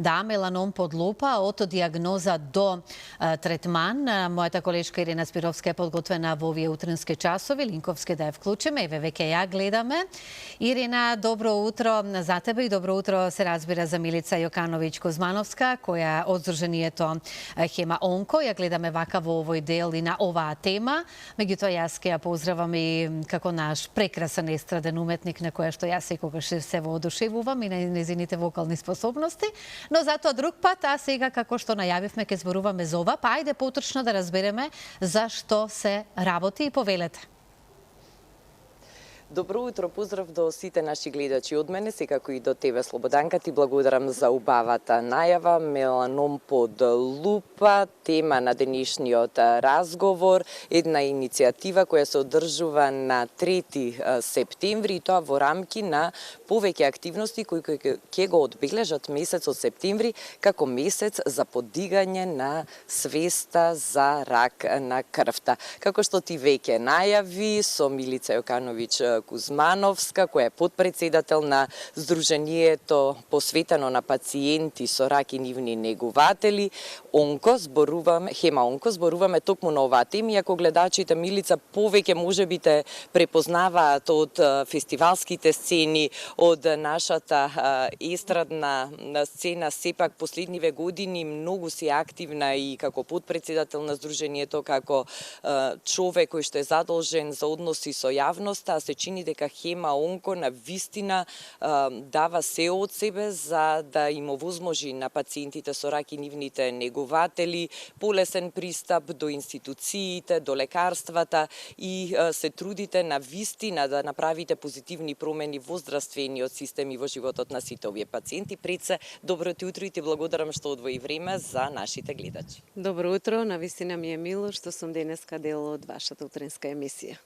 Да, меланом под лупа, од диагноза до третман. Мојата колешка Ирина Спировска е подготвена во овие утренски часови. Линковски да ја вклучиме. Еве веќе ја гледаме. Ирина, добро утро за тебе и добро утро се разбира за Милица Јокановиќ-Кузмановска, која од Здруженијето Хема Онко. Ја гледаме вака во овој дел и на оваа тема. Меѓутоа, јас ќе ја поздравам и како наш прекрасен естраден уметник на која што јас секогаш се воодушевувам и на незините вокални способности. Но затоа друг пат, а сега како што најавивме ќе зборуваме за ова, па ајде потрчно да разбереме за што се работи и повелете. Добро утро, поздрав до сите наши гледачи од мене, секако и до тебе, Слободанка. Ти благодарам за убавата најава. Меланом под лупа, тема на денешниот разговор, една иницијатива која се одржува на 3 септември, и тоа во рамки на повеќе активности кои ќе го одбележат месецот септември како месец за подигање на свеста за рак на крвта. Како што ти веќе најави, со Милица Јокановиќ-Кузмановска, која е подпредседател на Здруженијето посветено на пациенти со рак и нивни негуватели, Хема Онко, зборуваме токму на оваа тема, иако гледачите, Милица, повеќе можеби те препознаваат од фестивалските сцени, од нашата естрадна сцена. Сепак последниве години многу си активна и како подпредседател на Здруженијето, како човек кој што е задолжен за односи со јавноста, а се чини дека Хема Онко на вистина дава се од себе за да им овозможи на пациентите со рак и нивните негуватели полесен пристап до институциите, до лекарствата, и се трудите на вистина да направите позитивни промени во здравствениот систем и во животот на сите овие пациенти. Пред се, добро ти утро и ти благодарам што одвои време за нашите гледачи. Добро утро, навистина ми е мило што сум денеска дел од вашата утренска емисија.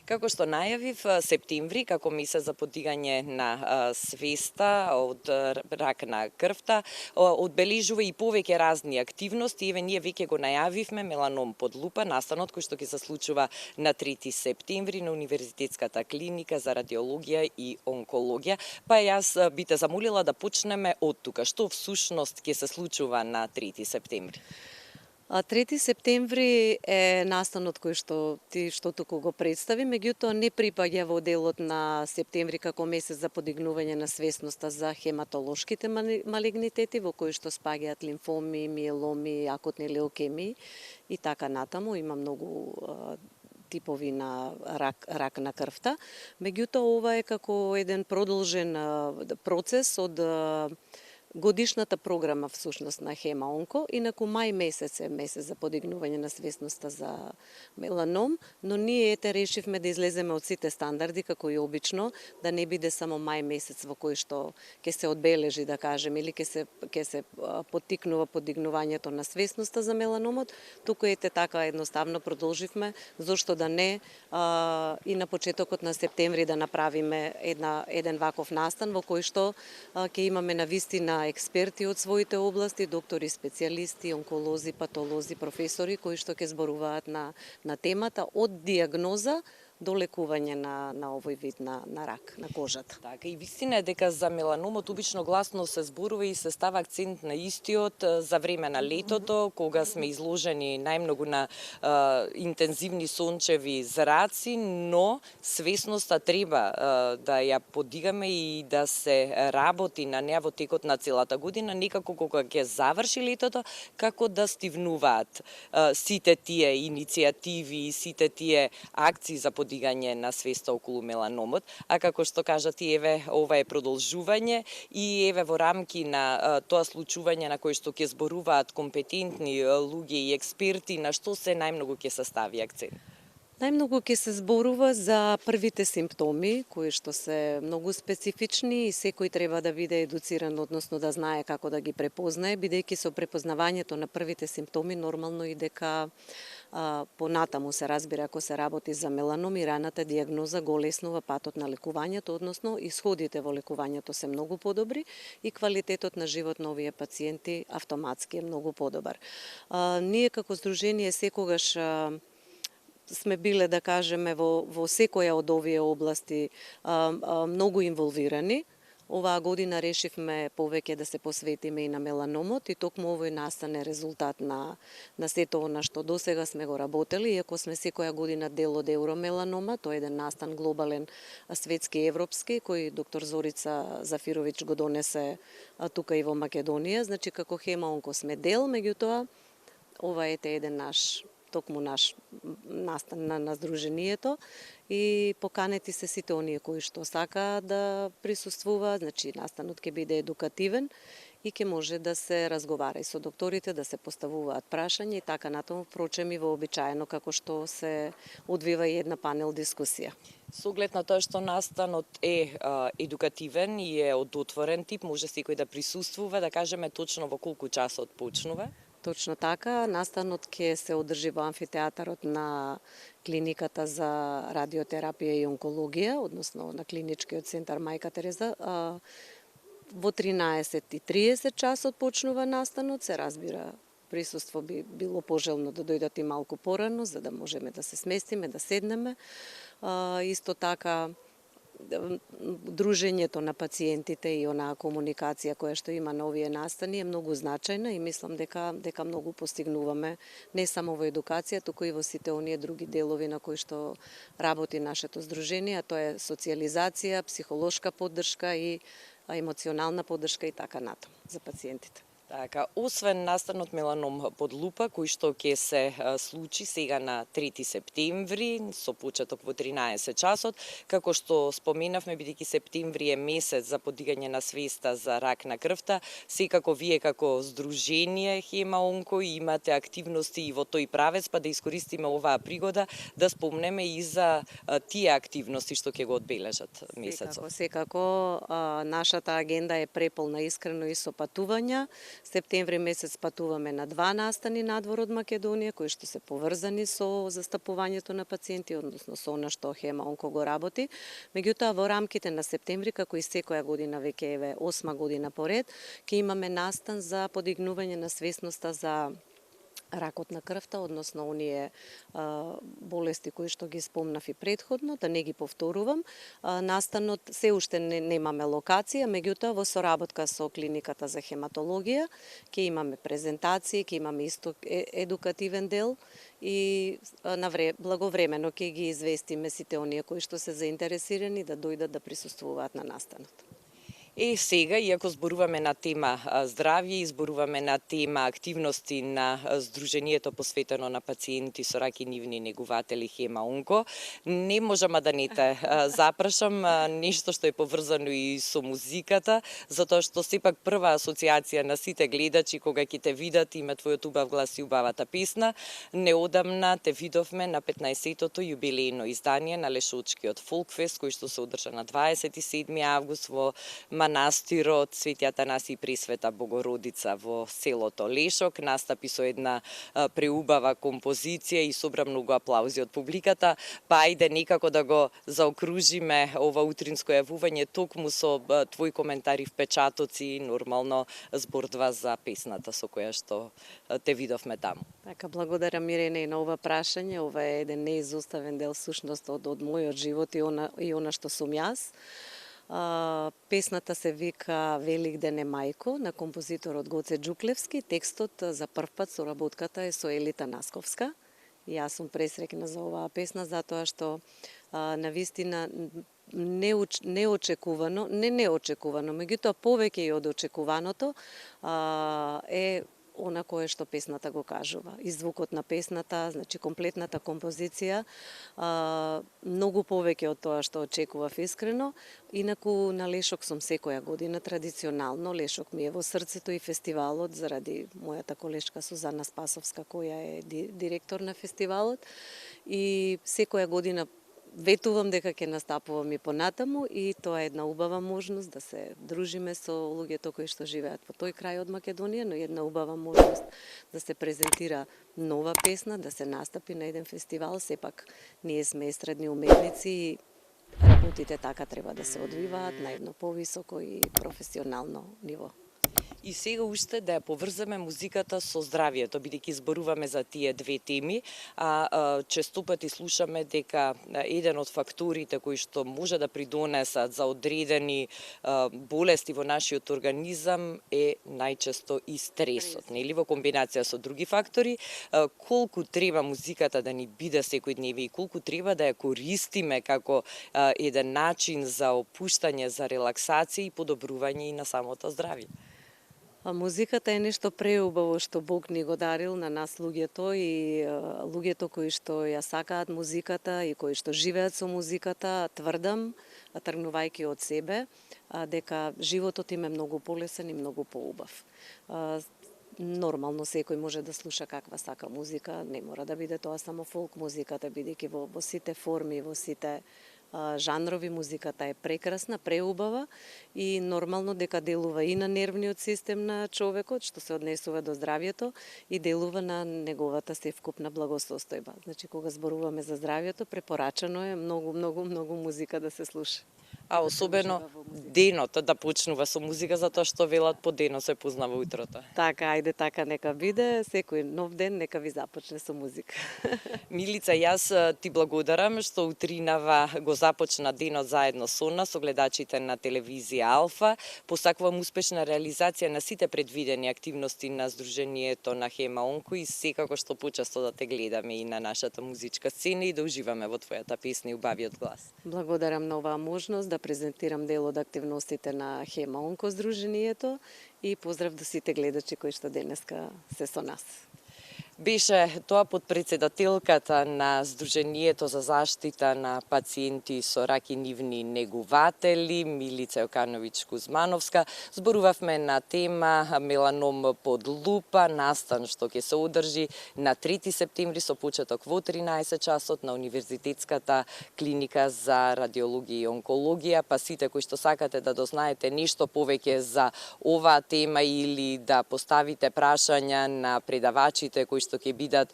Како што најавив, септември како месец за подигање на свеста од рак на крвта одбележува и повеќе разни активности. Еве ние веќе го најавивме меланом под лупа, настанот кој што ќе се случува на 3 септември на Универзитетската клиника за радиологија и онкологија. Па јас би те замолила да почнеме од тука. Што всушност ќе се случува на 3 септември? 3 септември е настанот кој што туку го представи, меѓутоа не припаѓа во делот на септември како месец за подигнување на свесноста за хематолошките малигнитети, во кои што спаѓаат лимфоми, миеломи, акутни леукемии и така натаму. Има многу типови на рак на крвта. Меѓутоа ова е како еден продолжен процес од годишната програма всушност на Хема Онко. Инаку мај месец е месец за подигнување на свесноста за меланом, но ние решивме да излеземе од сите стандарди, како и обично, да не биде само мај месец во кој што ќе се одбележи, да кажем, или ќе се поттикнува подигнувањето на свесноста за меланомот, туку така едноставно продолживме, зошто да не и на почетокот на септември да направиме еден ваков настан во кој што ќе имаме на вистина експерти од своите области, доктори, специјалисти, онколози, патолози, професори кои што ќе зборуваат на темата од диагноза до лекување на овој вид на рак на кожата. Така, и вистина е дека за меланомот обично гласно се зборува и се става акцент на истиот за време на летото, кога сме изложени најмногу на интензивни сончеви зраци, но свесноста треба да ја подигаме и да се работи на неа во текот на целата година, некако кога ќе заврши летото, како да стивнуваат сите тие иницијативи и сите тие акции за подигање на свеста околу меланомот, а како што кажа ти, еве, ова е продолжување и еве во рамки на тоа случување на кој што ќе зборуваат компетентни луѓе и експерти, на што се најмногу ќе се стави акцент? Најмногу ќе се зборува за првите симптоми, кои што се многу специфични и секој треба да биде едуциран, односно да знае како да ги препознае, бидејќи со препознавањето на првите симптоми нормално и дека понатаму се разбира, ако се работи за меланом и раната диагноза го леснува патот на лекувањето, односно исходите во лекувањето се многу подобри и квалитетот на живот на овие пациенти автоматски е многу подобар. Ние како здружение секогаш сме биле, да кажеме, во секоја од овие области многу инволвирани, Оваа година решивме повеќе да се посветиме и на меланомот и токму овој настан е резултат на сето она што досега сме го работели, иако сме секоја година дел од Евромеланома, тоа е еден настан глобален, светски, европски, кој доктор Зорица Зафировиќ го донесе тука и во Македонија, значи како Хема-онко сме дел, меѓутоа ова е еден токму наш настан на Сдруженијето и поканети се сите оние кои што сакаат да присуствуваат, значи настанот ќе биде едукативен и ќе може да се разговара и со докторите, да се поставуваат прашања и така натаму, впрочем и вообичаено како што се одвива и една панел дискусија. Со оглед на тоа што настанот е едукативен и е од отворен тип, може секој да присуствува, да кажеме точно во колку часот почнува? Точно така, настанот ќе се одржи во амфитеатарот на клиниката за радиотерапија и онкологија, односно на клиничкиот центар Мајка Тереза. Во 13:30 часот почнува настанот, се разбира, присуство би било пожелно да дојдат и малку порано, за да можеме да се сместиме, да седнеме. Исто така, дружењето на пациентите и онаа комуникација која што има на овие настани е многу значајна и мислам дека многу постигнуваме не само во едукација, туку и во сите оние други делови на кои што работи нашето здружение, а тоа е социјализација, психолошка поддршка и емоционална поддршка и така натаму за пациентите. Така, освен настанот Меланом под лупа, кој што ќе се случи сега на 3 септември, со почеток во 13 часот, како што споменавме, бидејќи септември е месец за подигање на свеста за рак на крвта, секако вие како здружение Хема-онко имате активности и во тој правец, па да искористиме оваа пригода да спомнеме и за тие активности што ќе го одбележат месецот. Секако, нашата агенда е преполна искрено и со патувања. Септември месец патуваме на 2 настани надвор од Македонија, кои што се поврзани со застапувањето на пациенти, односно со она што Хема-онко го работи. Меѓутоа, во рамките на септември, како и секоја година, веќе еве 8 година поред, ќе имаме настан за подигнување на свесноста за ракот на крвта, односно оние болести кои што ги спомнав и предходно, да не ги повторувам. Настанот се уште немаме локација, меѓутоа во соработка со клиниката за хематологија ќе имаме презентации, ќе имаме исто едукативен дел и благовремено ќе ги известиме сите оние кои што се заинтересирани да дојдат да присуствуваат на настанот. Сега, иако зборуваме на тема здравје и зборуваме на тема активности на Сдруженијето посветено на пациенти со рак и нивни негуватели Хема-онко, не можам да не те запрашам нешто што е поврзано и со музиката, затоа што сепак прва асоциација на сите гледачи кога ќе те видат има твојот убав глас и убавата песна. Неодамна те видовме на 15-тото јубилејно издание на Лешочкиот фолкфест, кој што се одржа на 27 август во манастирот Свети Атанаси Пресвета Богородица во селото Лешок. Настапи со една преубава композиција и собра многу аплаузи од публиката, па ајде некако да го заокружиме ова утринско јавување токму со твои коментари, впечатоци, нормално збордва за песната со која што те видовме таму. Така, благодарам Ирене и на ова прашање. Ова е еден неизоставен дел сушност од мојот живот и она што сум јас. Песната се вика Велик ден е мајко на композиторот Гоце Џуклевски. Текстот за прв пат соработката е со Елита Насковска. И јас сум пресрекна за оваа песна затоа што навистина неочекувано, меѓутоа повеќе и од очекуваното е она кое што песната го кажува. И звукот на песната, значи комплетната композиција, многу повеќе од тоа што очекував искрено. Инаку на Лешок сум секоја година традиционално. Лешок ми е во срцето и фестивалот заради мојата колешка Сузана Спасовска, која е директор на фестивалот. И секоја година ветувам дека ќе настапувам и понатаму и тоа е една убава можност да се дружиме со луѓето кои што живеат во тој крај од Македонија, но една убава можност да се презентира нова песна, да се настапи на еден фестивал. Сепак ние сме естрадни уметници и работите така треба да се одвиваат на едно повисоко и професионално ниво. И сега уште да ја поврземе музиката со здравието, бидејќи зборуваме за тие две теми, често пати слушаме дека еден од факторите кои што може да придонесат за одредени болести во нашиот организам е најчесто и стресот, нели, во комбинација со други фактори. Колку треба музиката да ни биде секојдневна и колку треба да ја користиме како еден начин за опуштање, за релаксација и подобрување и на самото здравје. Музиката е нешто преубаво што Бог ни го дарил на нас луѓето и луѓето кои што ја сакаат музиката и кои што живеат со музиката, тврдам, тргнувајќи од себе, дека животот им е многу полесен и многу поубав. Нормално секој може да слуша каква сака музика, не мора да биде тоа само фолк музиката, бидејќи во сите форми, во сите жанрови музиката е прекрасна, преубава и нормално дека делува и на нервниот систем на човекот, што се однесува до здравјето и делува на неговата севкупна благосостојба. Значи, кога зборуваме за здравјето, препорачано е многу музика да се слуша. А особено денот да почнува со музика, затоа што велат по денот се познава утрото. Така, ајде така нека биде, секој нов ден нека ви започне со музика. Милица, јас ти благодарам што утринава го започна денот заедно со нас, со гледачите на телевизија Алфа. Посакувам успешна реализација на сите предвидени активности на Сдруженијето на Хема Онко и секако што почесто да те гледаме и на нашата музичка сцена и да уживаме во твојата песна и убавиот глас. Благодарам на оваа можност да презентирам дел од активностите на Хема Онко Сдруженијето и поздрав до сите гледачи кои што денеска се со нас. Беше тоа подпредседателката на Сдруженијето за заштита на пациенти со рак и нивни негуватели, Милица Јокановиќ Кузмановска. Зборувавме на тема меланом под лупа, настан што ќе се одржи на 3 септември со почеток во 13 часот на Универзитетската клиника за радиологија и онкологија. Па сите кои што сакате да дознаете нешто повеќе за оваа тема или да поставите прашања на предавачите кои што ќе бидат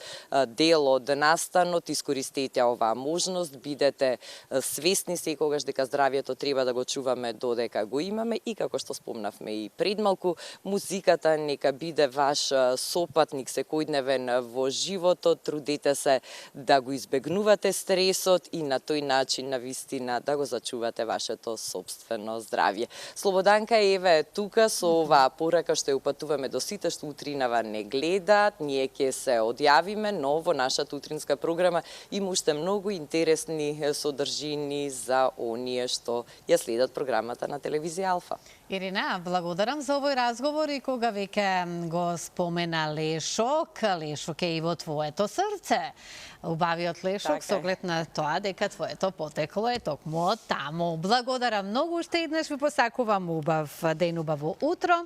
дел од настанот, искористете оваа можност, бидете свесни секогаш дека здравјето треба да го чуваме додека го имаме и како што спомнавме и предмалку, музиката нека биде ваш сопатник секојдневен во животот, трудете се да го избегнувате стресот и на тој начин навистина да го зачувате вашето собствено здравје. Слободанка Ева е тука со оваа порака што ја упатуваме до сите што утринава не гледаат, ние ќе се одјавиме, но во нашата утринска програма има уште многу интересни содржини за оние што ја следат програмата на телевизија Алфа. Ирина, благодарам за овој разговор и кога веќе го спомена Лешок, Лешок е и во твоето срце. Убавиот Лешок, со оглед на тоа дека твоето потекло е токму од таму. Благодарам многу, уште еднаш ви посакувам убав ден, убаво утро.